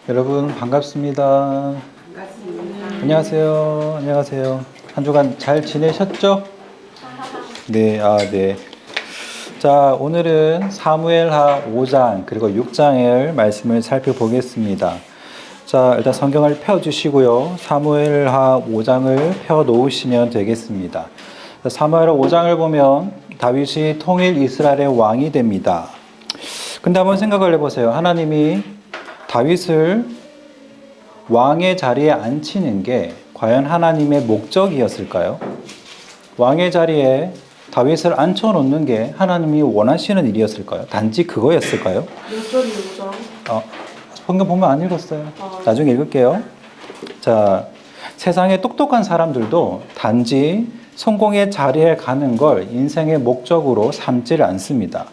여러분 반갑습니다. 반갑습니다. 안녕하세요. 안녕하세요. 한 주간 잘 지내셨죠? 네, 네. 자, 오늘은 사무엘하 5장 그리고 6장의 말씀을 살펴보겠습니다. 자, 일단 성경을 펴주시고요. 사무엘하 5장을 펴 놓으시면 되겠습니다. 사무엘하 5장을 보면 다윗이 통일 이스라엘의 왕이 됩니다. 근데 한번 생각을 해보세요. 하나님이 다윗을 왕의 자리에 앉히는 게 과연 하나님의 목적이었을까요? 왕의 자리에 다윗을 앉혀놓는 게 하나님이 원하시는 일이었을까요? 단지 그거였을까요? 몇 절이죠? 성경 보면 안 읽었어요. 나중에 읽을게요. 자, 세상에 똑똑한 사람들도 단지 성공의 자리에 가는 걸 인생의 목적으로 삼지를 않습니다.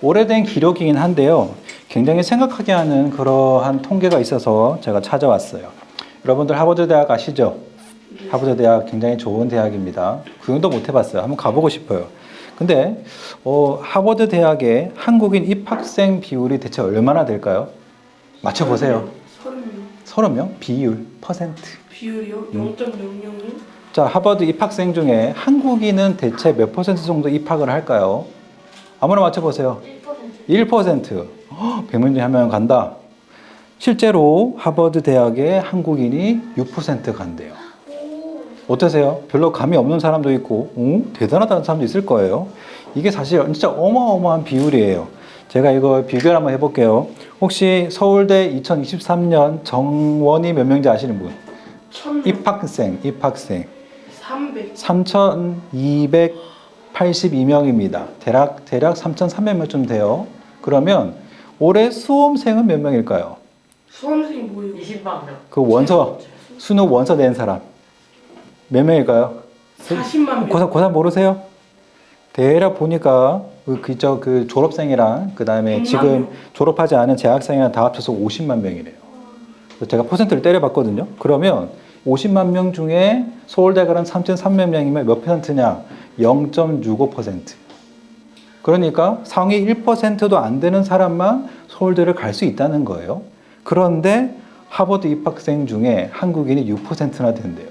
오래된 기록이긴 한데요. 굉장히 생각하게 하는 그러한 통계가 있어서 제가 찾아왔어요. 여러분들 하버드 대학 아시죠? 하버드 대학 굉장히 좋은 대학입니다. 구경도 못 해봤어요. 한번 가보고 싶어요. 근데 하버드 대학의 한국인 입학생 비율이 대체 얼마나 될까요? 맞춰보세요. 30명? 비율, 퍼센트. 비율이요? 0.00이? 자, 하버드 입학생 중에 한국인은 대체 몇 퍼센트 정도 입학을 할까요? 아무나 맞춰보세요. 1%. 100명 중에 한 명 간다. 실제로 하버드 대학에 한국인이 6% 간대요. 어떠세요? 별로 감이 없는 사람도 있고, 대단하다는 사람도 있을 거예요. 이게 사실 진짜 어마어마한 비율이에요. 제가 이거 비교를 한번 해볼게요. 혹시 서울대 2023년 정원이 몇 명인지 아시는 분? 1000명. 입학생. 300. 3,282명입니다. 대략 3,300명쯤 돼요. 그러면 올해 수험생은 몇 명일까요? 수험생이 뭐예요? 20만 명. 그 수능 원서 낸 사람 몇 명일까요? 40만 명. 고3 모르세요? 대략 보니까 그 졸업생이랑 그 다음에 100만 지금 명. 졸업하지 않은 재학생이랑 다 합쳐서 50만 명이래요. 제가 퍼센트를 때려봤거든요. 그러면 50만 명 중에 서울대 가는 3,300명이면 몇 퍼센트냐? 0.65%. 그러니까 상위 1%도 안 되는 사람만 서울대를 갈 수 있다는 거예요. 그런데 하버드 입학생 중에 한국인이 6%나 된대요.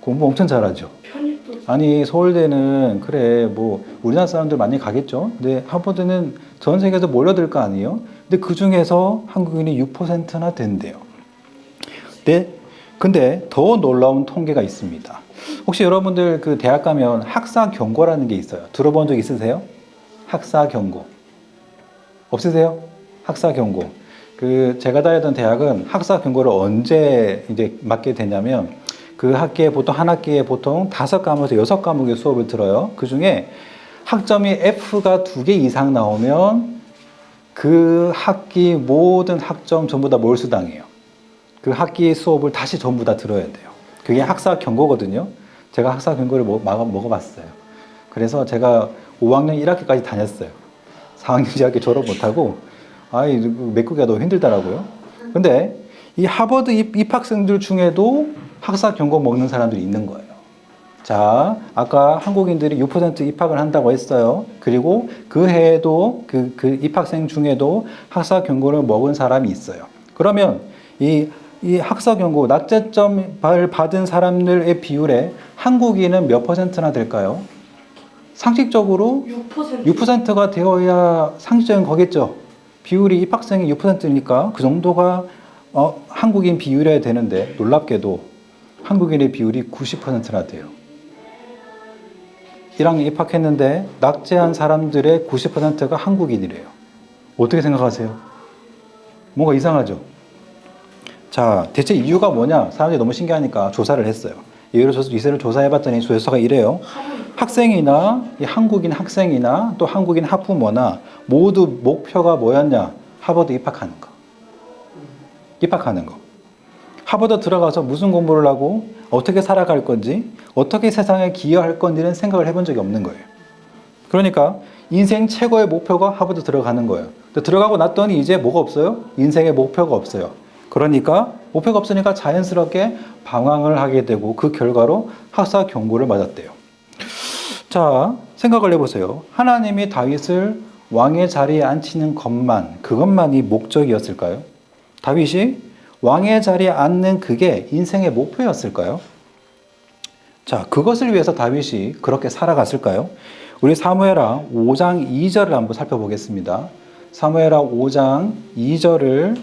공부 엄청 잘하죠. 편입도. 아니, 서울대는 그래 뭐 우리나라 사람들 많이 가겠죠. 근데 하버드는 전 세계에서 몰려들 거 아니에요. 근데 그 중에서 한국인이 6%나 된대요. 네. 근데 더 놀라운 통계가 있습니다. 혹시 여러분들 그 대학 가면 학사 경고라는 게 있어요. 들어본 적 있으세요? 학사 경고. 없으세요? 학사 경고. 그 제가 다니던 대학은 학사 경고를 언제 이제 맡게 되냐면 그 학기에 보통 한 학기에 보통 5과목에서 6과목의 수업을 들어요. 그 중에 학점이 F가 2개 이상 나오면 그 학기 모든 학점 전부 다 몰수당해요. 그 학기 수업을 다시 전부 다 들어야 돼요. 그게 학사 경고거든요. 제가 학사 경고를 먹어봤어요. 그래서 제가 5학년 1학기까지 다녔어요. 4학년 2학기 졸업 못하고 메꾸기가 너무 힘들더라고요. 근데 이 하버드 입학생들 중에도 학사 경고 먹는 사람들이 있는 거예요. 자, 아까 한국인들이 6% 입학을 한다고 했어요. 그리고 그 해에도 그 입학생 중에도 학사 경고를 먹은 사람이 있어요. 그러면 이 학사 경고 낙제점을 받은 사람들의 비율에 한국인은 몇 퍼센트나 될까요? 상식적으로 6%가 되어야 상식적인 거겠죠. 비율이 입학생이 6%니까 그 정도가 한국인 비율이어야 되는데 놀랍게도 한국인의 비율이 90%나 돼요. 1학년 입학했는데 낙제한 사람들의 90%가 한국인이래요. 어떻게 생각하세요? 뭔가 이상하죠? 자, 대체 이유가 뭐냐? 사람들이 너무 신기하니까 조사를 했어요. 이세를 조사해봤더니 조사가 이래요. 학생이나 한국인 학생이나 또 한국인 학부모나 모두 목표가 뭐였냐? 하버드 입학하는 거. 하버드 들어가서 무슨 공부를 하고 어떻게 살아갈 건지 어떻게 세상에 기여할 건지는 생각을 해본 적이 없는 거예요. 그러니까 인생 최고의 목표가 하버드 들어가는 거예요. 들어가고 났더니 이제 뭐가 없어요? 인생의 목표가 없어요. 그러니까 목표가 없으니까 자연스럽게 방황을 하게 되고 그 결과로 학사 경고를 맞았대요. 자, 생각을 해보세요. 하나님이 다윗을 왕의 자리에 앉히는 그것만이 목적이었을까요? 다윗이 왕의 자리에 앉는 그게 인생의 목표였을까요? 자, 그것을 위해서 다윗이 그렇게 살아갔을까요? 우리 사무엘하 5장 2절을 한번 살펴보겠습니다. 사무엘하 5장 2절을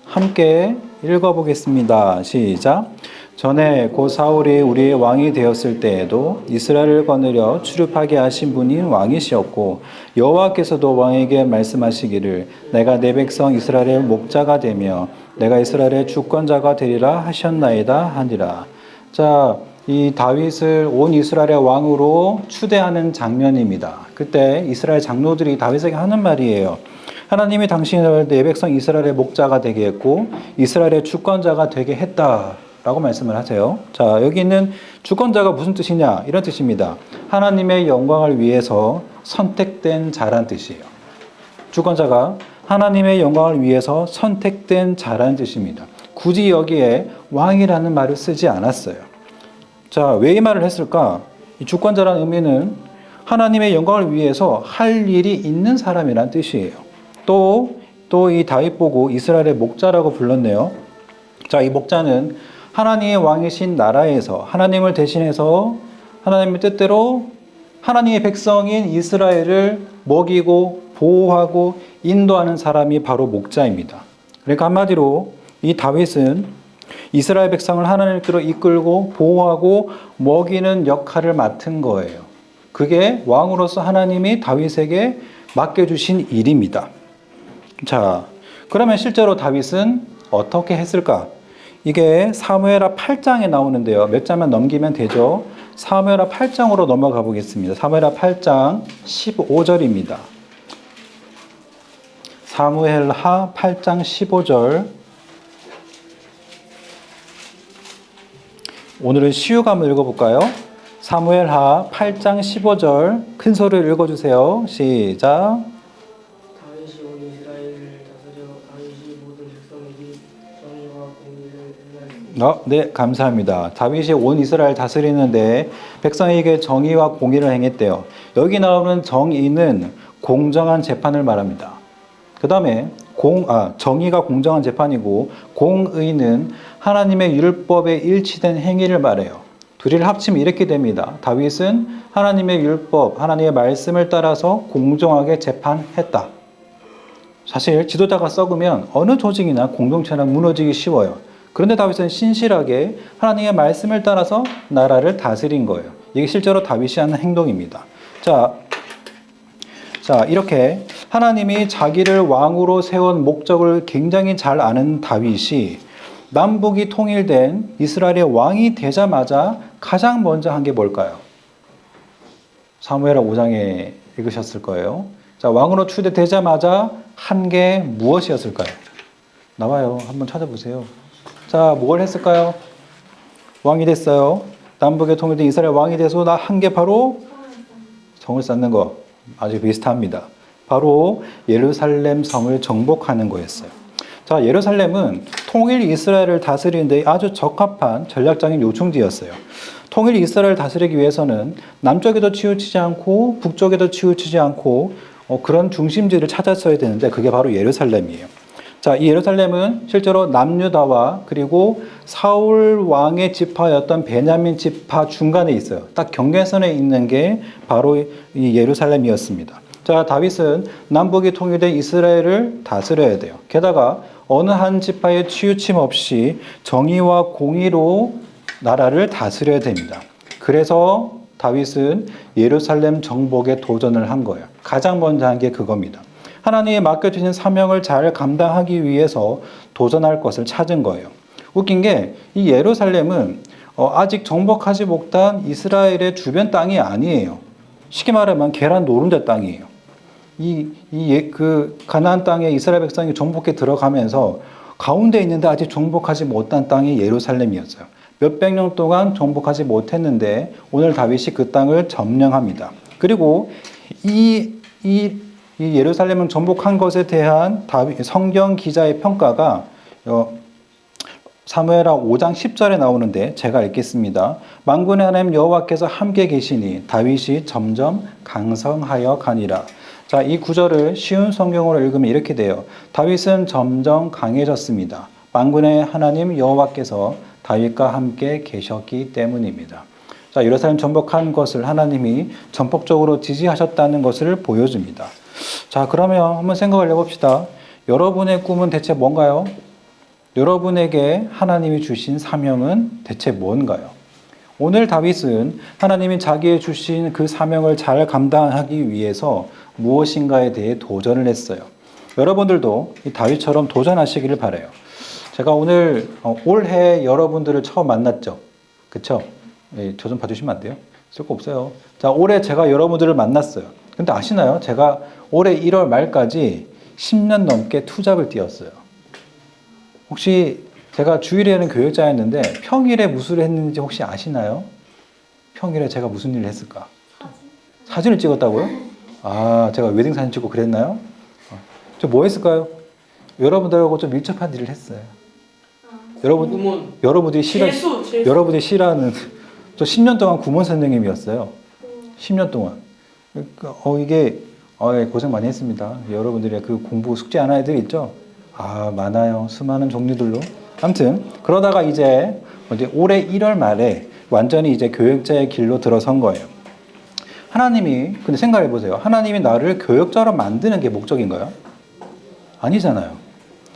함께 읽어보겠습니다. 시작. 전에 곧 사울이 우리의 왕이 되었을 때에도 이스라엘을 거느려 출입하게 하신 분이 왕이시었고 여호와께서도 왕에게 말씀하시기를 내가 내 백성 이스라엘의 목자가 되며 내가 이스라엘의 주권자가 되리라 하셨나이다 하니라. 자, 이 다윗을 온 이스라엘의 왕으로 추대하는 장면입니다. 그때 이스라엘 장로들이 다윗에게 하는 말이에요. 하나님이 당신을 내 백성 이스라엘의 목자가 되게 했고 이스라엘의 주권자가 되게 했다라고 말씀을 하세요. 자, 여기 있는 주권자가 무슨 뜻이냐? 이런 뜻입니다. 하나님의 영광을 위해서 선택된 자란 뜻이에요. 주권자가 하나님의 영광을 위해서 선택된 자라는 뜻입니다. 굳이 여기에 왕이라는 말을 쓰지 않았어요. 자, 왜 이 말을 했을까? 이 주권자라는 의미는 하나님의 영광을 위해서 할 일이 있는 사람이란 뜻이에요. 또 이 다윗 보고 이스라엘의 목자라고 불렀네요. 자, 이 목자는 하나님의 왕이신 나라에서 하나님을 대신해서 하나님의 뜻대로 하나님의 백성인 이스라엘을 먹이고 보호하고 인도하는 사람이 바로 목자입니다. 그러니까 한마디로 이 다윗은 이스라엘 백성을 하나님의 뜻으로 이끌고 보호하고 먹이는 역할을 맡은 거예요. 그게 왕으로서 하나님이 다윗에게 맡겨주신 일입니다. 자, 그러면 실제로 다윗은 어떻게 했을까? 이게 사무엘하 8장에 나오는데요. 몇 장만 넘기면 되죠. 사무엘하 8장으로 넘어가 보겠습니다. 사무엘하 8장 15절입니다. 사무엘하 8장 15절. 오늘은 시유감을 읽어볼까요? 사무엘하 8장 15절 큰 소리를 읽어주세요. 시작. 다윗이 온 이스라엘을 다스려 다윗이 모든 백성에게 정의와 공의를 행하였습니다. 네, 감사합니다. 다윗이 온 이스라엘 다스리는데 백성에게 정의와 공의를 행했대요. 여기 나오는 정의는 공정한 재판을 말합니다. 그 다음에 정의가 공정한 재판이고 공의는 하나님의 율법에 일치된 행위를 말해요. 둘이를 합치면 이렇게 됩니다. 다윗은 하나님의 율법, 하나님의 말씀을 따라서 공정하게 재판했다. 사실 지도자가 썩으면 어느 조직이나 공동체나 무너지기 쉬워요. 그런데 다윗은 신실하게 하나님의 말씀을 따라서 나라를 다스린 거예요. 이게 실제로 다윗이 하는 행동입니다. 자, 이렇게 하나님이 자기를 왕으로 세운 목적을 굉장히 잘 아는 다윗이 남북이 통일된 이스라엘의 왕이 되자마자 가장 먼저 한 게 뭘까요? 사무엘하 5장에 읽으셨을 거예요. 자, 왕으로 추대되자마자 한 게 무엇이었을까요? 나와요. 한번 찾아보세요. 자, 뭘 했을까요? 왕이 됐어요. 남북에 통일된 이스라엘 왕이 돼서 한 게 바로 성을 쌓는 거. 아주 비슷합니다. 바로 예루살렘 성을 정복하는 거였어요. 자, 예루살렘은 통일 이스라엘을 다스리는데 아주 적합한 전략적인 요충지였어요. 통일 이스라엘을 다스리기 위해서는 남쪽에도 치우치지 않고 북쪽에도 치우치지 않고 그런 중심지를 찾았어야 되는데 그게 바로 예루살렘이에요. 자, 이 예루살렘은 실제로 남유다와 그리고 사울 왕의 지파였던 베냐민 지파 중간에 있어요. 딱 경계선에 있는 게 바로 이 예루살렘이었습니다. 자, 다윗은 남북이 통일된 이스라엘을 다스려야 돼요. 게다가 어느 한 지파에 치우침 없이 정의와 공의로 나라를 다스려야 됩니다. 그래서 다윗은 예루살렘 정복에 도전을 한 거예요. 가장 먼저 한 게 그겁니다. 하나님이 맡겨주신 사명을 잘 감당하기 위해서 도전할 것을 찾은 거예요. 웃긴 게 이 예루살렘은 아직 정복하지 못한 이스라엘의 주변 땅이 아니에요. 쉽게 말하면 계란 노른자 땅이에요. 그 가나안 땅에 이스라엘 백성이 정복해 들어가면서 가운데 있는데 아직 정복하지 못한 땅이 예루살렘이었어요. 몇백 년 동안 정복하지 못했는데 오늘 다윗이 그 땅을 점령합니다. 그리고 이 예루살렘을 정복한 것에 대한 성경 기자의 평가가 사무엘하 5장 10절에 나오는데 제가 읽겠습니다. 만군의 하나님 여호와께서 함께 계시니 다윗이 점점 강성하여 가니라. 자, 이 구절을 쉬운 성경으로 읽으면 이렇게 돼요. 다윗은 점점 강해졌습니다. 만군의 하나님 여호와께서 다윗과 함께 계셨기 때문입니다. 자, 예루살렘 정복한 것을 하나님이 전폭적으로 지지하셨다는 것을 보여줍니다. 자, 그러면 한번 생각을 해봅시다. 여러분의 꿈은 대체 뭔가요? 여러분에게 하나님이 주신 사명은 대체 뭔가요? 오늘 다윗은 하나님이 자기의 주신 그 사명을 잘 감당하기 위해서 무엇인가에 대해 도전을 했어요. 여러분들도 이 다윗처럼 도전하시기를 바라요. 제가 오늘 올해 여러분들을 처음 만났죠. 그쵸? 예, 저 좀 봐주시면 안 돼요? 쓸 거 없어요. 자, 올해 제가 여러분들을 만났어요. 근데 아시나요? 제가 올해 1월 말까지 10년 넘게 투잡을 뛰었어요. 혹시 제가 주일에는 교육자였는데 평일에 무슨 일을 했는지 혹시 아시나요? 평일에 제가 무슨 일을 했을까? 사진을 찍었다고요? 아, 제가 웨딩 사진 찍고 그랬나요? 저 뭐 했을까요? 여러분들하고 좀 밀접한 일을 했어요. 여러분들이 싫어하는 저 10년 동안 구몬 선생님이었어요. 10년 동안. 이게 고생 많이 했습니다. 여러분들의 그 공부 숙제 하나 애들 있죠? 아, 많아요. 수많은 종류들로. 아무튼 그러다가 이제 올해 1월 말에 완전히 이제 교육자의 길로 들어선 거예요. 하나님이 근데 생각해 보세요. 하나님이 나를 교육자로 만드는 게 목적인가요? 아니잖아요.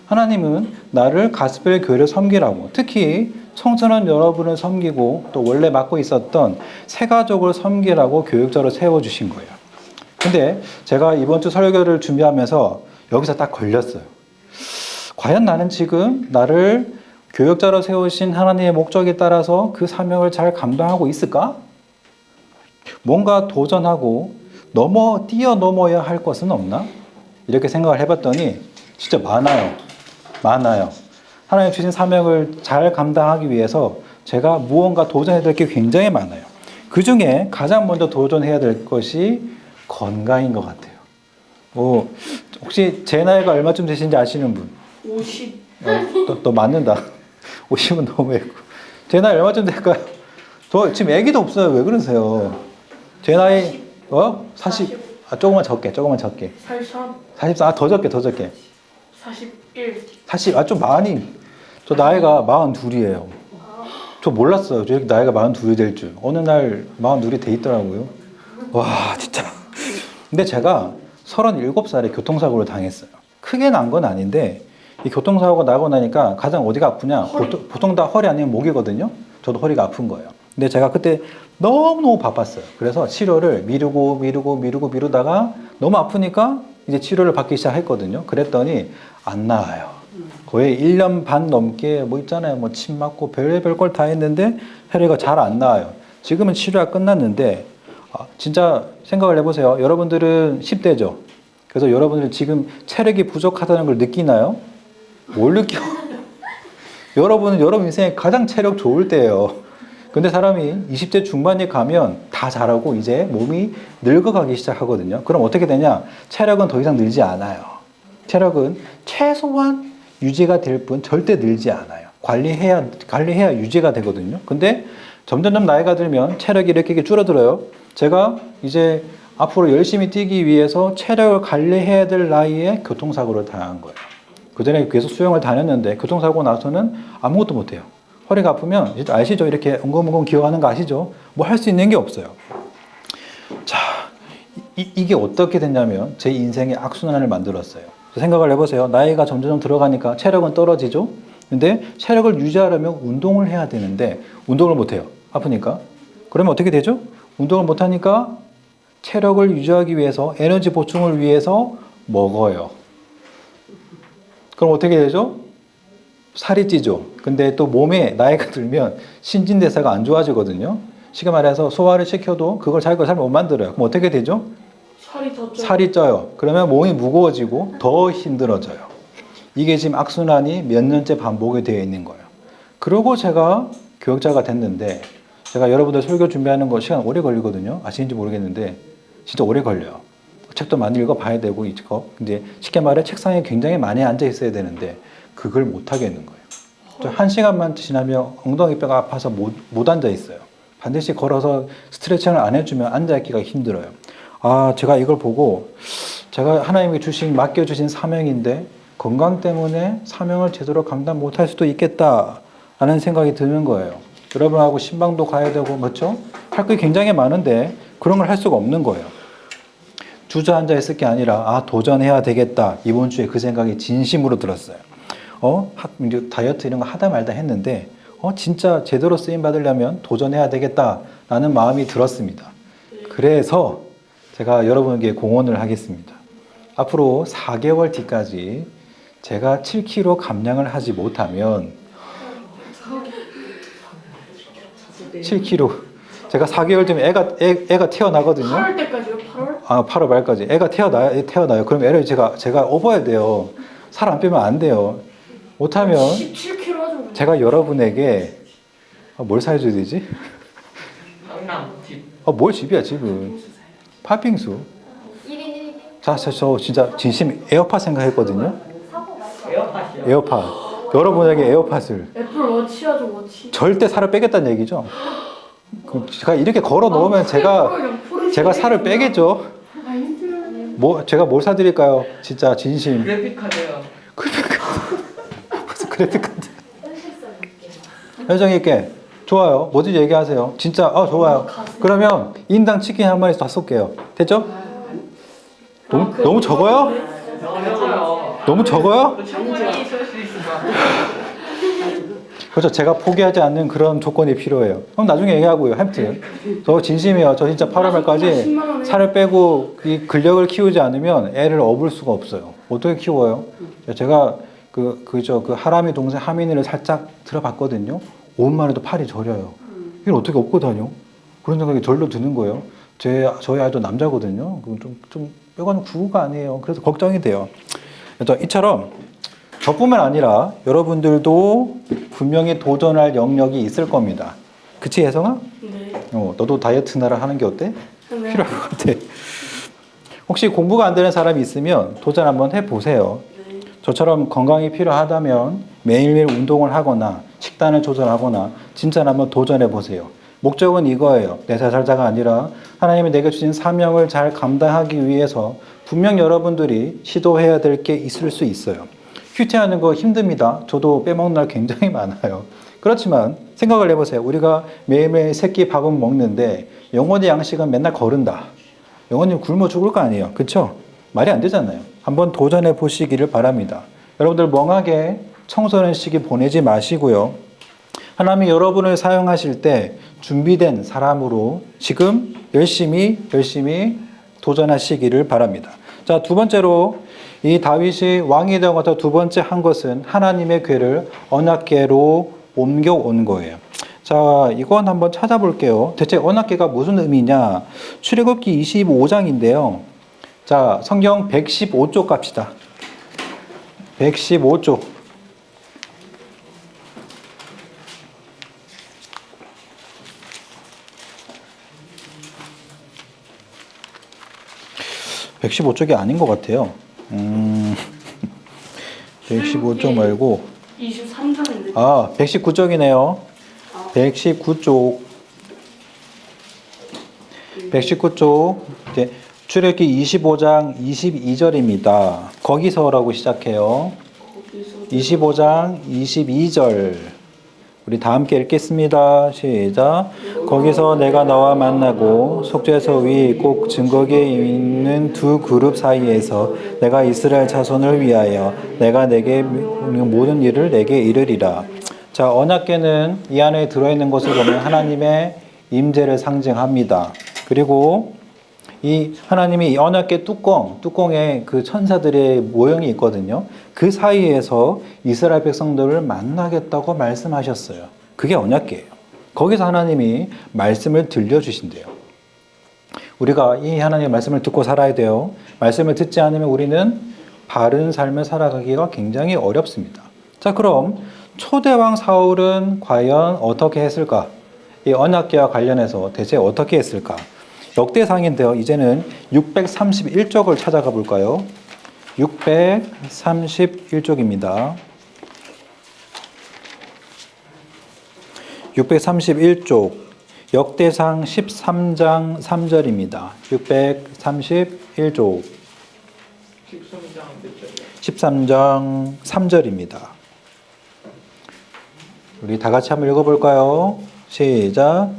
하나님은 나를 가스펠 교회를 섬기라고, 특히 청소년 여러분을 섬기고 또 원래 맡고 있었던 새 가족을 섬기라고 교육자로 세워주신 거예요. 근데 제가 이번 주 설교를 준비하면서 여기서 딱 걸렸어요. 과연 나는 지금 나를 교육자로 세우신 하나님의 목적에 따라서 그 사명을 잘 감당하고 있을까? 뭔가 도전하고 뛰어넘어야 할 것은 없나? 이렇게 생각을 해봤더니 진짜 많아요. 하나님 주신 사명을 잘 감당하기 위해서 제가 무언가 도전해야 될 게 굉장히 많아요. 그 중에 가장 먼저 도전해야 될 것이 건강인 것 같아요. 혹시 제 나이가 얼마쯤 되신지 아시는 분? 50. 또 맞는다. 50은 너무했고. 제 나이 얼마쯤 될까요? 저 지금 애기도 없어요. 왜 그러세요? 제 나이 40. 조금만 적게. 43. 44. 더 적게. 41. 40. 좀 많이. 저 나이가 42이에요. 저 몰랐어요. 저 이렇게 나이가 42이 될 줄. 어느 날 42이 돼 있더라고요. 와, 진짜. 근데 제가 37살에 교통사고를 당했어요. 크게 난 건 아닌데 이 교통사고가 나고 나니까 가장 어디가 아프냐? 보통 다 허리 아니면 목이거든요. 저도 허리가 아픈 거예요. 근데 제가 그때 너무너무 바빴어요. 그래서 치료를 미루다가 너무 아프니까 이제 치료를 받기 시작했거든요. 그랬더니 안 나아요. 거의 1년 반 넘게 있잖아요. 침 맞고 별의별 걸 다 했는데 혈액이 잘 안 나와요. 지금은 치료가 끝났는데 진짜 생각을 해보세요. 여러분들은 10대죠. 그래서 여러분들 지금 체력이 부족하다는 걸 느끼나요? 뭘 느껴? 여러분은 여러분 인생에 가장 체력 좋을 때예요. 근데 사람이 20대 중반에 가면 다 자라고 이제 몸이 늙어가기 시작하거든요. 그럼 어떻게 되냐? 체력은 더 이상 늘지 않아요. 체력은 최소한 유지가 될 뿐 절대 늘지 않아요. 관리해야 유지가 되거든요. 근데 점점 나이가 들면 체력이 이렇게 줄어들어요. 제가 이제 앞으로 열심히 뛰기 위해서 체력을 관리해야 될 나이에 교통사고를 당한 거예요. 그전에 계속 수영을 다녔는데 교통사고 나서는 아무것도 못해요. 허리가 아프면 아시죠? 이렇게 엉금엉금 기어가는 거 아시죠? 뭐 할 수 있는 게 없어요. 자, 이게 어떻게 됐냐면 제 인생의 악순환을 만들었어요. 생각을 해보세요. 나이가 점점 들어가니까 체력은 떨어지죠? 근데 체력을 유지하려면 운동을 해야 되는데 운동을 못해요. 아프니까. 그러면 어떻게 되죠? 운동을 못하니까 체력을 유지하기 위해서 에너지 보충을 위해서 먹어요. 그럼 어떻게 되죠? 살이 찌죠. 근데 또 몸에 나이가 들면 신진대사가 안 좋아지거든요. 쉽게 말해서 소화를 시켜도 그걸 자기가 잘 못 만들어요. 그럼 어떻게 되죠? 살이 쪄요. 그러면 몸이 무거워지고 더 힘들어져요. 이게 지금 악순환이 몇 년째 반복이 되어 있는 거예요. 그리고 제가 교육자가 됐는데 제가 여러분들 설교 준비하는 거 시간 오래 걸리거든요. 아시는지 모르겠는데 진짜 오래 걸려요. 책도 많이 읽어봐야 되고 이제 쉽게 말해 책상에 굉장히 많이 앉아 있어야 되는데 그걸 못 하겠는 거예요. 저 1시간만 지나면 엉덩이뼈가 아파서 못 앉아 있어요. 반드시 걸어서 스트레칭을 안 해주면 앉아 있기가 힘들어요. 제가 이걸 보고 제가 하나님께 맡겨주신 사명인데 건강 때문에 사명을 제대로 감당 못할 수도 있겠다라는 생각이 드는 거예요. 여러분하고 신방도 가야 되고 맞죠? 할 게 굉장히 많은데 그런 걸 할 수가 없는 거예요. 주저앉아 있을 게 아니라 도전해야 되겠다. 이번 주에 그 생각이 진심으로 들었어요. 이제 다이어트 이런 거 하다 말다 했는데 진짜 제대로 쓰임 받으려면 도전해야 되겠다라는 마음이 들었습니다. 그래서 제가 여러분에게 공언을 하겠습니다. 앞으로 4개월 뒤까지 제가 7kg 감량을 하지 못하면 7kg 제가 4개월 뒤면 애가 태어나거든요. 8월 때까지요? 8월? 8월 말까지 애가 태어나요. 그럼 애를 제가 업어야 돼요. 살 안 빼면 안 돼요. 못하면 17kg 하죠. 제가 여러분에게 뭘 사줘야 되지? 강남 집. 뭘 집이야 집은. 팥빙수. 1인 1인 자, 저 진짜 진심 에어팟 생각했거든요. 에어팟이요. 에어팟. 여러분에게 에어팟을. 애플 워치 하죠, 워치. 절대 살을 빼겠다는 얘기죠. 그럼 제가 이렇게 걸어 놓으면 제가 살을 빼겠죠. 제가 뭘 사드릴까요? 진짜 진심. 그래픽카드요. 무슨 그래픽카드. 현정 있게 좋아요. 뭐든지 얘기하세요. 진짜 좋아요. 그러면 인당 치킨 한 마리 다 쏠게요. 됐죠? 너무 적어요? 적어요. 너무 적어요? 충분히 쓸 수 있을 것 같아요. 그렇죠. 제가 포기하지 않는 그런 조건이 필요해요. 그럼 나중에 얘기하고요. 하여튼 저 진심이에요. 저 진짜 8월 말까지 살을 빼고 이 근력을 키우지 않으면 애를 업을 수가 없어요. 어떻게 키워요? 제가 그 하람이 동생 하민이를 살짝 들어봤거든요. 옷만 해도 팔이 저려요. 이걸 어떻게 업고 다녀? 그런 생각이 절로 드는 거예요. 저희 아이도 남자거든요. 좀 뼈가 구구가 아니에요. 그래서 걱정이 돼요. 이처럼 저뿐만 아니라 여러분들도 분명히 도전할 영역이 있을 겁니다. 그치 혜성아? 네. 너도 다이어트 나라 하는 게 어때? 네. 필요할 것 같아. 혹시 공부가 안 되는 사람이 있으면 도전 한번 해보세요. 네. 저처럼 건강이 필요하다면 매일매일 운동을 하거나 식단을 조절하거나 진짜 한번 도전해보세요. 목적은 이거예요. 내 살 살자가 아니라 하나님이 내게 주신 사명을 잘 감당하기 위해서 분명 여러분들이 시도해야 될 게 있을 수 있어요. 큐티하는 거 힘듭니다. 저도 빼먹는 날 굉장히 많아요. 그렇지만 생각을 해보세요. 우리가 매일매일 새끼 밥은 먹는데 영혼의 양식은 맨날 거른다. 영혼이 굶어 죽을 거 아니에요. 그렇죠? 말이 안 되잖아요. 한번 도전해 보시기를 바랍니다. 여러분들 멍하게 청소년 시기 보내지 마시고요. 하나님이 여러분을 사용하실 때 준비된 사람으로 지금 열심히 도전하시기를 바랍니다. 자, 두 번째로 이 다윗이 왕이 되어서 두 번째 한 것은 하나님의 궤를 언약궤로 옮겨온 거예요. 자, 이건 한번 찾아볼게요. 대체 언약궤가 무슨 의미냐? 출애굽기 25장인데요. 자, 성경 115쪽 갑시다. 115쪽. 115쪽이 아닌 것 같아요. 115쪽 말고 23장인데. 119쪽이네요. 119쪽. 119쪽. 이제 출애굽기 25장 22절입니다. 거기서라고 시작해요. 25장 22절. 우리 다 함께 읽겠습니다. 시작. 거기서 내가 너와 만나고 속죄소 위 꼭 증거기에 있는 두 그룹 사이에서 내가 이스라엘 자손을 위하여 내가 내게 모든 일을 내게 이르리라. 자, 언약궤는 이 안에 들어있는 것을 보면 하나님의 임재를 상징합니다. 그리고 이 하나님이 이 언약궤 뚜껑에 그 천사들의 모형이 있거든요. 그 사이에서 이스라엘 백성들을 만나겠다고 말씀하셨어요. 그게 언약궤예요. 거기서 하나님이 말씀을 들려주신대요. 우리가 이 하나님의 말씀을 듣고 살아야 돼요. 말씀을 듣지 않으면 우리는 바른 삶을 살아가기가 굉장히 어렵습니다. 자, 그럼 초대왕 사울은 과연 어떻게 했을까? 이 언약궤와 관련해서 대체 어떻게 했을까? 역대상인데요. 이제는 631쪽을 찾아가 볼까요? 631쪽입니다. 631쪽 역대상 13장 3절입니다. 631쪽 13장 몇 절이요? 13장 3절입니다. 우리 다 같이 한번 읽어볼까요? 시작.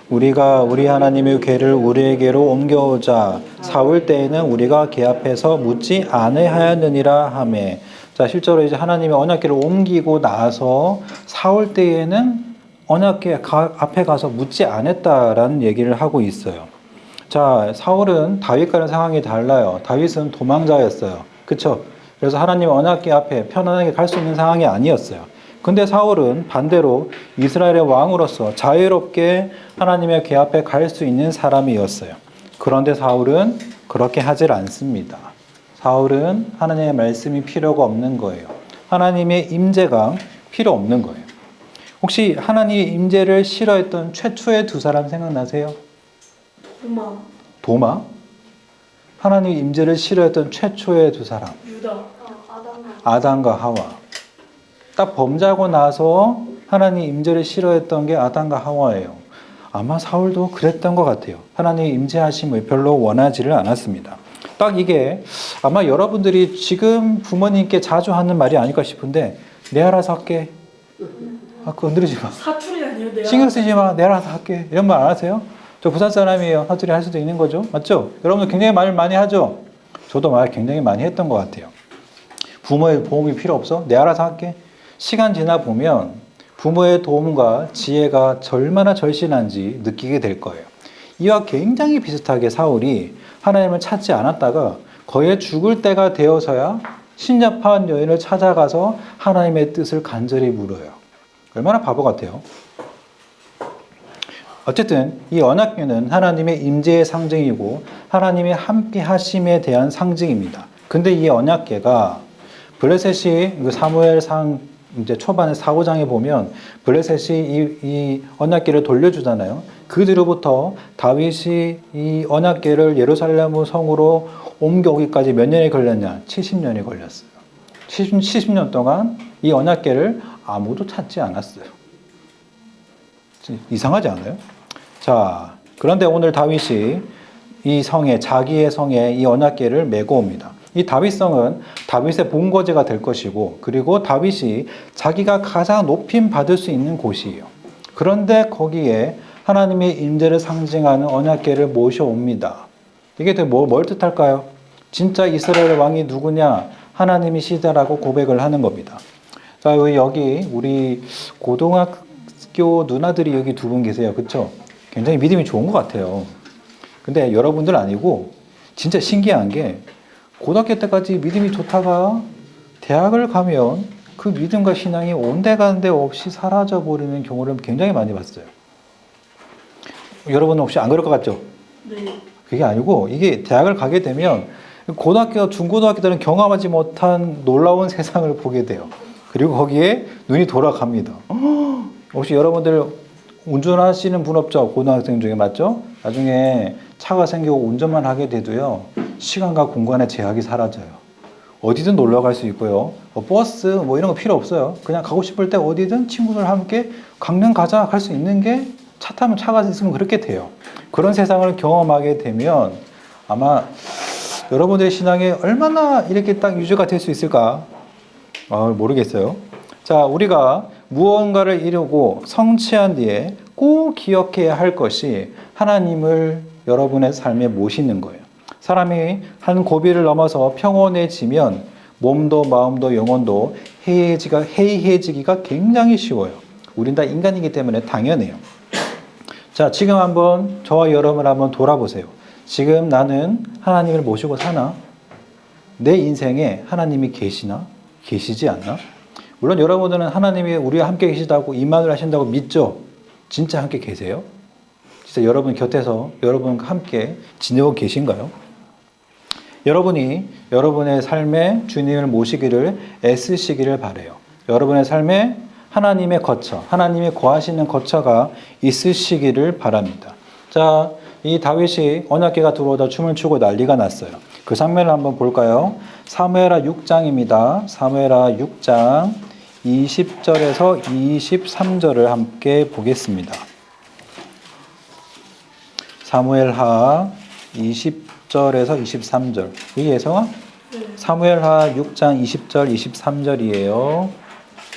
우리가 우리 하나님의 궤를 우리에게로 옮겨오자 사울 때에는 우리가 궤 앞에서 묻지 아니하였느니라 하매. 자, 실제로 이제 하나님의 언약궤를 옮기고 나서 사울 때에는 언약궤 앞에 가서 묻지 않았다라는 얘기를 하고 있어요. 자, 사울은 다윗과는 상황이 달라요. 다윗은 도망자였어요. 그쵸? 그래서 하나님의 언약궤 앞에 편안하게 갈 수 있는 상황이 아니었어요. 근데 사울은 반대로 이스라엘의 왕으로서 자유롭게 하나님의 궤 앞에 갈 수 있는 사람이었어요. 그런데 사울은 그렇게 하질 않습니다. 사울은 하나님의 말씀이 필요가 없는 거예요. 하나님의 임재가 필요 없는 거예요. 혹시 하나님의 임재를 싫어했던 최초의 두 사람 생각나세요? 도마, 도마? 하나님의 임재를 싫어했던 최초의 두 사람. 유다, 아담과 하와. 딱 범죄하고 나서 하나님 임재를 싫어했던 게 아담과 하와예요. 아마 사울도 그랬던 것 같아요. 하나님의 임재하심을 별로 원하지를 않았습니다. 딱 이게 아마 여러분들이 지금 부모님께 자주 하는 말이 아닐까 싶은데 내 알아서 할게. 아, 건드리지 마. 사투리 아니에요? 내가 신경 쓰지 마. 내 알아서 할게. 이런 말 안 하세요? 저 부산 사람이에요. 사투리 할 수도 있는 거죠. 맞죠? 여러분들 굉장히 말을 많이 하죠? 저도 말 굉장히 많이 했던 것 같아요. 부모의 도움이 필요 없어? 내 알아서 할게. 시간 지나 보면 부모의 도움과 지혜가 얼마나 절실한지 느끼게 될 거예요. 이와 굉장히 비슷하게 사울이 하나님을 찾지 않았다가 거의 죽을 때가 되어서야 신접한 여인을 찾아가서 하나님의 뜻을 간절히 물어요. 얼마나 바보 같아요. 어쨌든 이 언약궤는 하나님의 임재의 상징이고 하나님의 함께 하심에 대한 상징입니다. 근데 이 언약궤가 블레셋이 사무엘상 이제 초반에 4, 5장에 보면 블레셋이 이 언약궤를 돌려주잖아요. 그 뒤로부터 다윗이 이 언약궤를 예루살렘 성으로 옮겨오기까지 몇 년이 걸렸냐? 70년이 걸렸어요. 70년 동안 이 언약궤를 아무도 찾지 않았어요. 이상하지 않아요? 자, 그런데 오늘 다윗이 이 성에, 자기의 성에 이 언약궤를 메고 옵니다. 이 다윗성은 다윗의 본거지가 될 것이고, 그리고 다윗이 자기가 가장 높임 받을 수 있는 곳이에요. 그런데 거기에 하나님의 임재를 상징하는 언약궤를 모셔옵니다. 이게 뭘 뜻할까요? 진짜 이스라엘 왕이 누구냐? 하나님이시다라고 고백을 하는 겁니다. 자, 여기 우리 고등학교 누나들이 여기 두 분 계세요. 그렇죠? 굉장히 믿음이 좋은 것 같아요. 근데 여러분들 아니고 진짜 신기한 게 고등학교 때까지 믿음이 좋다가 대학을 가면 그 믿음과 신앙이 온데간데 없이 사라져버리는 경우를 굉장히 많이 봤어요. 여러분은 혹시 안 그럴 것 같죠? 네. 그게 아니고 이게 대학을 가게 되면 고등학교, 중고등학교 때는 경험하지 못한 놀라운 세상을 보게 돼요. 그리고 거기에 눈이 돌아갑니다. 혹시 여러분들 운전하시는 분 없죠? 고등학생 중에 맞죠? 나중에 차가 생기고 운전만 하게 돼도요, 시간과 공간의 제약이 사라져요. 어디든 놀러 갈 수 있고요. 버스 뭐 이런 거 필요 없어요. 그냥 가고 싶을 때 어디든 친구들 함께 강릉 가자 갈 수 있는 게 차 타면 차가 있으면 그렇게 돼요. 그런 세상을 경험하게 되면 아마 여러분들의 신앙이 얼마나 이렇게 딱 유지가 될 수 있을까? 모르겠어요. 자, 우리가 무언가를 이루고 성취한 뒤에 꼭 기억해야 할 것이 하나님을 여러분의 삶에 모시는 거예요. 사람이 한 고비를 넘어서 평온해지면 몸도 마음도 영혼도 해이해지기가 굉장히 쉬워요. 우린 다 인간이기 때문에 당연해요. 자, 지금 한번 저와 여러분을 한번 돌아보세요. 지금 나는 하나님을 모시고 사나? 내 인생에 하나님이 계시나? 계시지 않나? 물론 여러분들은 하나님이 우리와 함께 계시다고 임한을 하신다고 믿죠? 진짜 함께 계세요? 진짜 여러분 곁에서 여러분과 함께 지내고 계신가요? 여러분이 여러분의 삶에 주님을 모시기를 애쓰시기를 바라요. 여러분의 삶에 하나님의 거처, 하나님이 거하시는 거처가 있으시기를 바랍니다. 자, 이 다윗이 언약궤가 들어오다 춤을 추고 난리가 났어요. 그 장면을 한번 볼까요? 사무엘하 6장입니다. 사무엘하 6장 20절에서 23절을 함께 보겠습니다. 사무엘하 20절에서 23절. 이게 예성아? 네. 사무엘하 6장 20절, 23절이에요.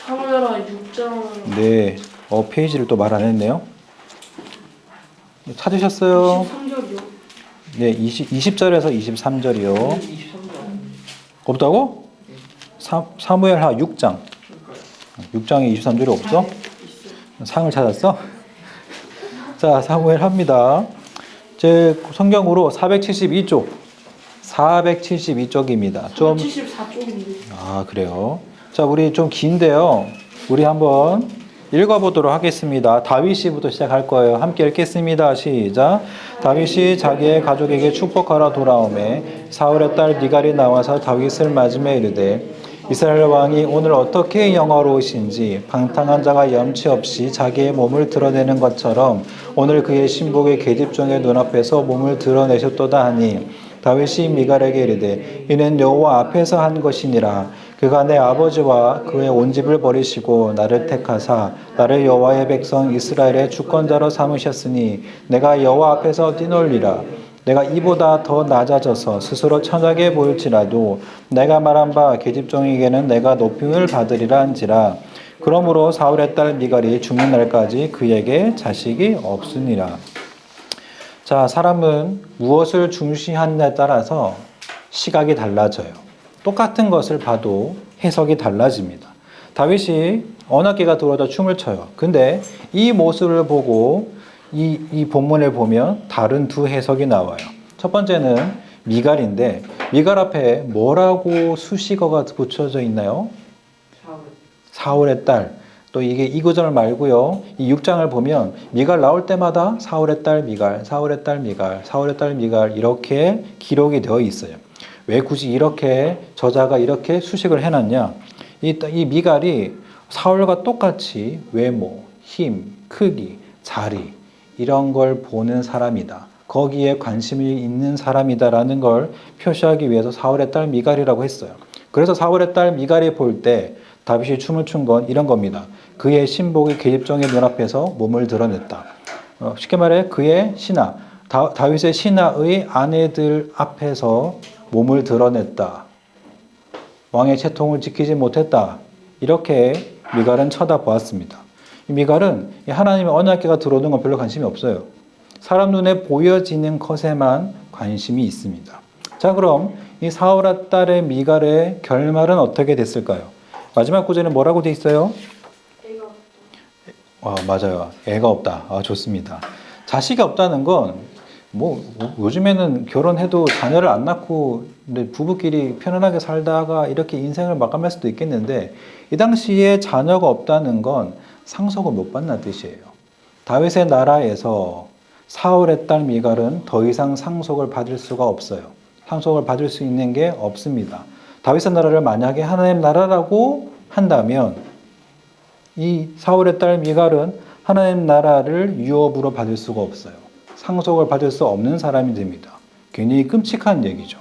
사무엘하 6장 네. 페이지를 또 말 안 했네요. 찾으셨어요? 23절이요. 네, 20절에서 23절이요. 23점. 없다고? 사무엘하 6장. 6장에 23절이 없어? 상을 찾았어? 자, 사무엘합니다. 제 성경으로 472쪽. 472쪽입니다. 좀 74쪽인데. 아, 그래요. 자, 우리 좀 긴데요. 우리 한번 읽어보도록 하겠습니다. 다윗이부터 시작할 거예요. 함께 읽겠습니다. 시작. 다윗이 자기의 가족에게 축복하러 돌아오매 사울의 딸 미갈이 나와서 다윗을 맞으며 이르되 이스라엘 왕이 오늘 어떻게 영화로우신지 방탕한 자가 염치 없이 자기의 몸을 드러내는 것처럼 오늘 그의 신복의 계집종의 눈앞에서 몸을 드러내셨도다 하니 다윗이 미갈에게 이르되 이는 여호와 앞에서 한 것이니라. 그가 내 아버지와 그의 온 집을 버리시고 나를 택하사 나를 여호와의 백성 이스라엘의 주권자로 삼으셨으니 내가 여호와 앞에서 뛰놀리라. 내가 이보다 더 낮아져서 스스로 천하게 보일지라도 내가 말한 바 계집종에게는 내가 높임을 받으리라 한지라. 그러므로 사울의 딸 미갈이 죽는 날까지 그에게 자식이 없으니라. 자, 사람은 무엇을 중시하느냐에 따라서 시각이 달라져요. 똑같은 것을 봐도 해석이 달라집니다. 다윗이 언악계가 들어오다 춤을 춰요. 근데 이 모습을 보고 이 본문을 보면 다른 두 해석이 나와요. 첫 번째는 미갈인데 미갈 앞에 뭐라고 수식어가 붙여져 있나요? 사울의 딸. 또 이게 이 구절 말고요. 이 6장을 보면 미갈 나올 때마다 사울의 딸 미갈, 사울의 딸 미갈, 사울의 딸 미갈 이렇게 기록이 되어 있어요. 왜 굳이 이렇게 저자가 이렇게 수식을 해놨냐? 이 미갈이 사울과 똑같이 외모, 힘, 크기, 자리 이런 걸 보는 사람이다. 거기에 관심이 있는 사람이다라는 걸 표시하기 위해서 사울의 딸 미갈이라고 했어요. 그래서 사울의 딸 미갈이 볼 때 다윗이 춤을 춘 건 이런 겁니다. 그의 신복이 계집종의 눈앞에서 몸을 드러냈다. 쉽게 말해 그의 신하, 다윗의 신하의 아내들 앞에서 몸을 드러냈다. 왕의 채통을 지키지 못했다. 이렇게 미갈은 쳐다보았습니다. 미갈은 하나님의 언약궤가 들어오는 건 별로 관심이 없어요. 사람 눈에 보여지는 것에만 관심이 있습니다. 자, 그럼 이 사울의 딸의 미갈의 결말은 어떻게 됐을까요? 마지막 구절은 뭐라고 돼 있어요? 맞아요. 애가 없다. 좋습니다. 자식이 없다는 건 요즘에는 결혼해도 자녀를 안 낳고 부부끼리 편안하게 살다가 이렇게 인생을 마감할 수도 있겠는데 이 당시에 자녀가 없다는 건 상속을 못 받는 뜻이에요. 다윗의 나라에서 사울의 딸 미갈은 더 이상 상속을 받을 수가 없어요. 상속을 받을 수 있는 게 없습니다. 다윗의 나라를 만약에 하나님 나라라고 한다면 이 사울의 딸 미갈은 하나님 나라를 유업으로 받을 수가 없어요. 상속을 받을 수 없는 사람이 됩니다. 굉장히 끔찍한 얘기죠.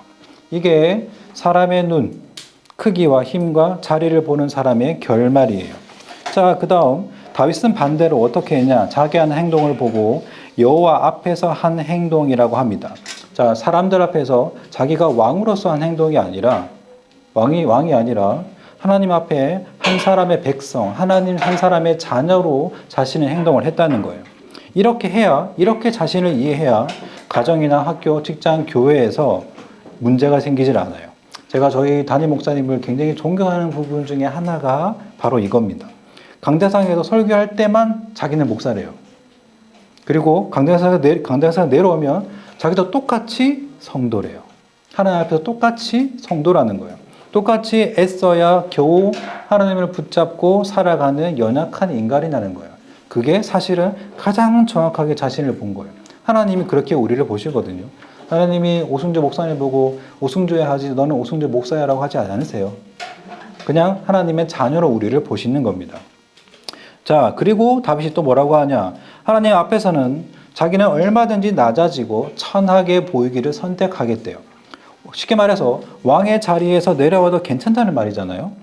이게 사람의 눈, 크기와 힘과 자리를 보는 사람의 결말이에요. 자, 그 다음 다윗은 반대로 어떻게 했냐? 자기 하는 행동을 보고 여호와 앞에서 한 행동이라고 합니다. 자, 사람들 앞에서 자기가 왕으로서 한 행동이 아니라 왕이 아니라 하나님 앞에 한 사람의 백성, 하나님 한 사람의 자녀로 자신의 행동을 했다는 거예요. 이렇게 자신을 이해해야 가정이나 학교, 직장, 교회에서 문제가 생기질 않아요. 제가 저희 담임 목사님을 굉장히 존경하는 부분 중에 하나가 바로 이겁니다. 강대상에서 설교할 때만 자기는 목사래요. 그리고 강대상에서 내려오면 자기도 똑같이 성도래요. 하나님 앞에서 똑같이 성도라는 거예요. 똑같이 애써야 겨우 하나님을 붙잡고 살아가는 연약한 인간이라는 거예요. 그게 사실은 가장 정확하게 자신을 본 거예요. 하나님이 그렇게 우리를 보시거든요. 하나님이 오승주 목사님 보고 오승주야 하지 너는 오승주 목사야라고 하지 않으세요. 그냥 하나님의 자녀로 우리를 보시는 겁니다. 자, 그리고 다윗이 또 뭐라고 하냐? 하나님 앞에서는 자기는 얼마든지 낮아지고 천하게 보이기를 선택하겠대요. 쉽게 말해서 왕의 자리에서 내려와도 괜찮다는 말이잖아요.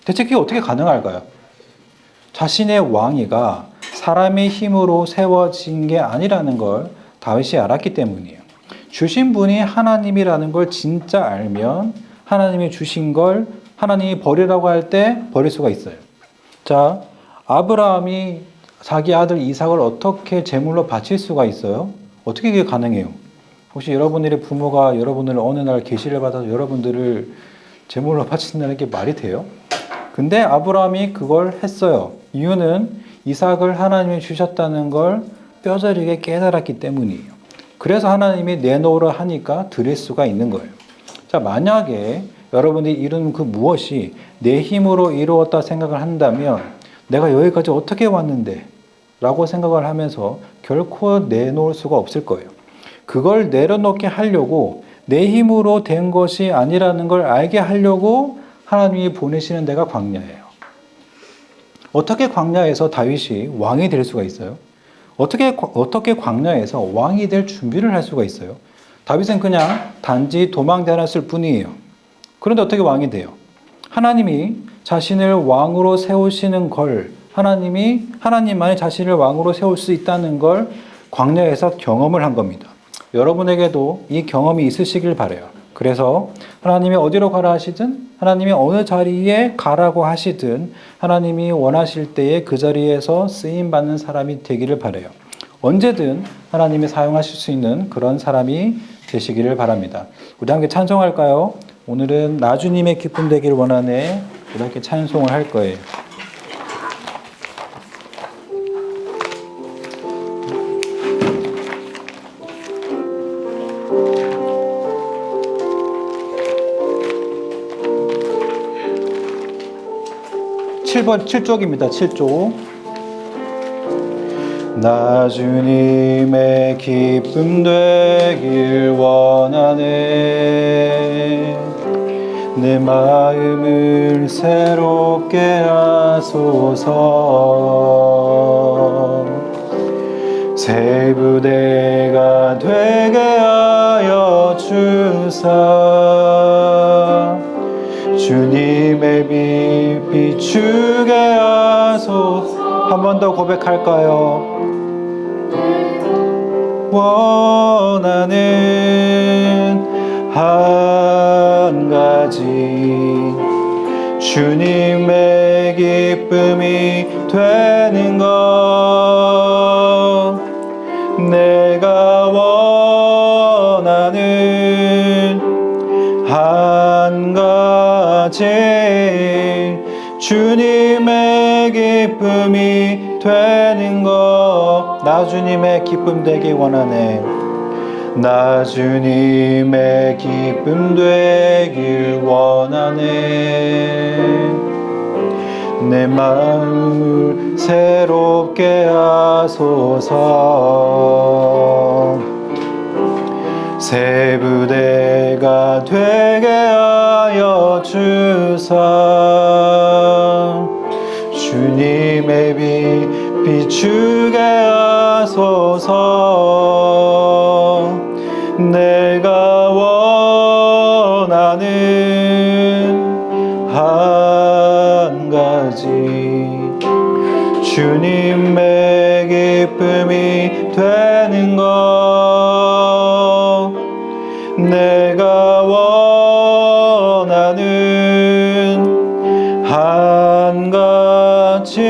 대체 그게 어떻게 가능할까요? 자신의 왕위가 사람의 힘으로 세워진 게 아니라는 걸 다윗이 알았기 때문이에요. 주신 분이 하나님이라는 걸 진짜 알면 하나님이 주신 걸 하나님이 버리라고 할 때 버릴 수가 있어요. 자, 아브라함이 자기 아들 이삭을 어떻게 제물로 바칠 수가 있어요? 어떻게 그게 가능해요? 혹시 여러분들의 부모가 여러분을 어느 날 계시를 받아서 여러분들을 제물로 바친다는 게 말이 돼요? 근데 아브라함이 그걸 했어요. 이유는 이삭을 하나님이 주셨다는 걸 뼈저리게 깨달았기 때문이에요. 그래서 하나님이 내놓으라 하니까 드릴 수가 있는 거예요. 자, 만약에 여러분들이 이룬 그 무엇이 내 힘으로 이루었다 생각을 한다면 내가 여기까지 어떻게 왔는데? 라고 생각을 하면서 결코 내놓을 수가 없을 거예요. 그걸 내려놓게 하려고 내 힘으로 된 것이 아니라는 걸 알게 하려고 하나님이 보내시는 데가 광야예요. 어떻게 광야에서 다윗이 왕이 될 수가 있어요? 어떻게 광야에서 왕이 될 준비를 할 수가 있어요? 다윗은 그냥 단지 도망다녔을 뿐이에요. 그런데 어떻게 왕이 돼요? 하나님이 자신을 왕으로 세우시는 걸, 하나님만이 자신을 왕으로 세울 수 있다는 걸 광야에서 경험을 한 겁니다. 여러분에게도 이 경험이 있으시길 바라요. 그래서 하나님이 어디로 가라 하시든, 하나님이 어느 자리에 가라고 하시든, 하나님이 원하실 때에 그 자리에서 쓰임받는 사람이 되기를 바라요. 언제든 하나님이 사용하실 수 있는 그런 사람이 되시기를 바랍니다. 우리 함께 찬송할까요? 오늘은 나 주님의 기쁨 되기를 원하네. 이렇게 찬송을 할 거예요. (7번) 7쪽입니다. 7쪽. 나 주님의 기쁨 되길 원하네. 내 마음을 새롭게 하소서. 새 부대가 되게 하여 주사. 주님의 빛 비추게 하소서. 한 번 더 고백할까요? 원하는 한 가지, 주님의 기쁨이 되는 것. 내가 원하는 한 가지, 주님의 기쁨이 되는 것. 나 주님의 기쁨 되기 원하네. 나 주님의 기쁨 되길 원하네. 내 마음을 새롭게 하소서. 새 부대가 되게 하여 주사. 주님의 빛 비추게 하소서. 내가 원하는 한 가지, 주님의 기쁨이 되는 것. 내가 원하는 한 가지,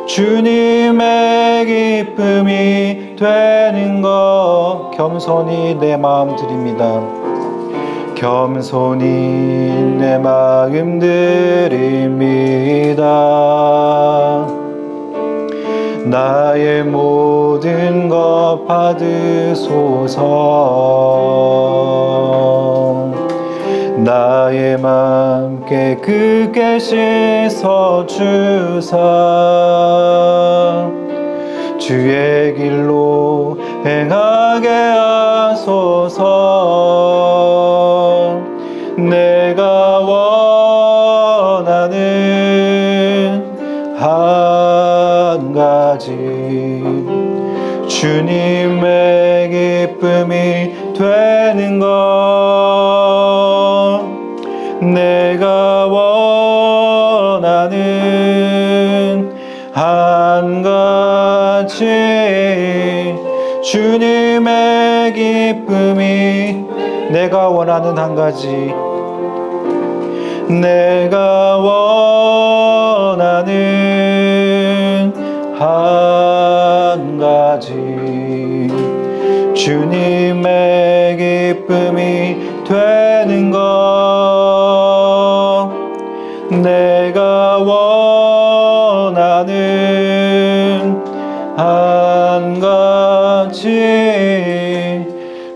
주님의 기쁨이 되는 것. 겸손히 내 마음 드립니다. 겸손히 내 마음 드립니다. 나의 모든 것 받으소서. 나의 맘 깨끗게 씻어주사. 주의 길로 행하게 하소서. 내가 원하는 한 가지, 주님의 기쁨이 되는 것. 내가 원하는 한 가지, 주님의 기쁨이 내가 원하는 한 가지, 내가 원하는 한 가지, 주님의 기쁨이 되는 것. 내가 원하는 한 가지,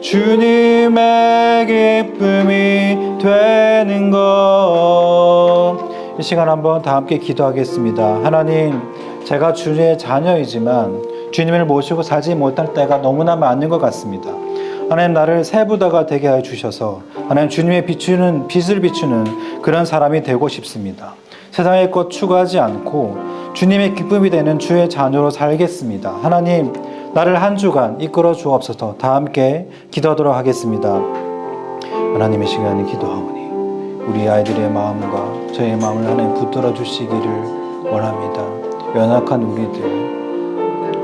주님의 기쁨이 되는 것. 이 시간 한번 다 함께 기도하겠습니다. 하나님, 제가 주님의 자녀이지만 주님을 모시고 살지 못할 때가 너무나 많은 것 같습니다. 하나님, 나를 새부다가 되게 하여 주셔서 하나님 주님의 빛을 비추는 그런 사람이 되고 싶습니다. 세상의 것 추구하지 않고 주님의 기쁨이 되는 주의 자녀로 살겠습니다. 하나님, 나를 한 주간 이끌어 주옵소서. 다 함께 기도하도록 하겠습니다. 하나님의 시간에 기도하오니 우리 아이들의 마음과 저의 마음을 하나님 붙들어 주시기를 원합니다. 연약한 우리들,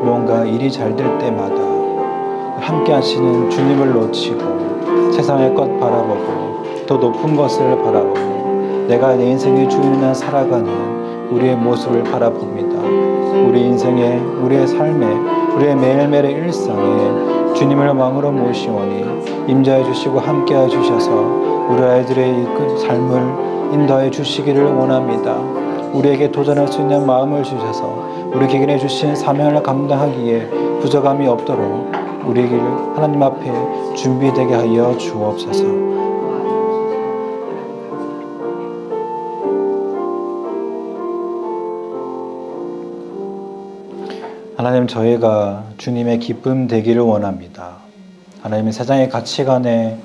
뭔가 일이 잘 될 때마다 함께 하시는 주님을 놓치고 세상의 것 바라보고 더 높은 것을 바라보고 내가 내 인생의 주인을 살아가는 우리의 모습을 바라봅니다. 우리 인생에, 우리의 삶에, 우리의 매일매일의 일상에 주님을 마음으로 모시오니 임자해 주시고 함께해 주셔서 우리 아이들의 삶을 인도해 주시기를 원합니다. 우리에게 도전할 수 있는 마음을 주셔서 우리 개인에 주신 사명을 감당하기에 부족함이 없도록 우리에게 하나님 앞에 준비되게 하여 주옵소서. 하나님, 저희가 주님의 기쁨 되기를 원합니다. 하나님의 세상의 가치관에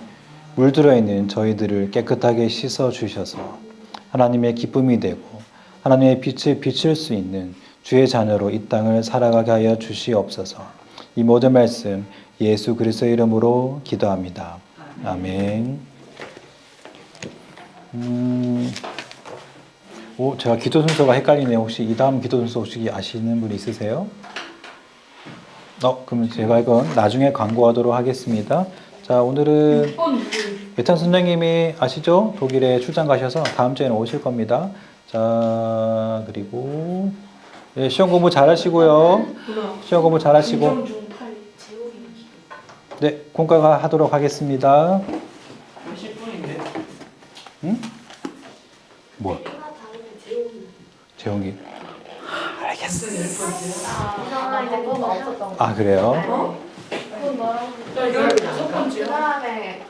물들어 있는 저희들을 깨끗하게 씻어 주셔서 하나님의 기쁨이 되고 하나님의 빛을 비출 수 있는 주의 자녀로 이 땅을 살아가게 하여 주시옵소서. 이 모든 말씀 예수 그리스도의 이름으로 기도합니다. 아멘. 제가 기도 순서가 헷갈리네요. 혹시 이 다음 기도 순서 혹시 아시는 분 있으세요? 그럼 제가 이건 나중에 광고하도록 하겠습니다. 자, 오늘은 예찬 선생님이 아시죠? 독일에 출장 가셔서 다음 주에는 오실 겁니다. 자, 그리고 시험 공부 잘하시고요. 시험 공부 잘하시고. 네, 공과가 하도록 하겠습니다. 10분인데? 응? 뭐? 재홍이. 알겠어. 아, 그래요? 그건 나랑 15번째야. 그다음에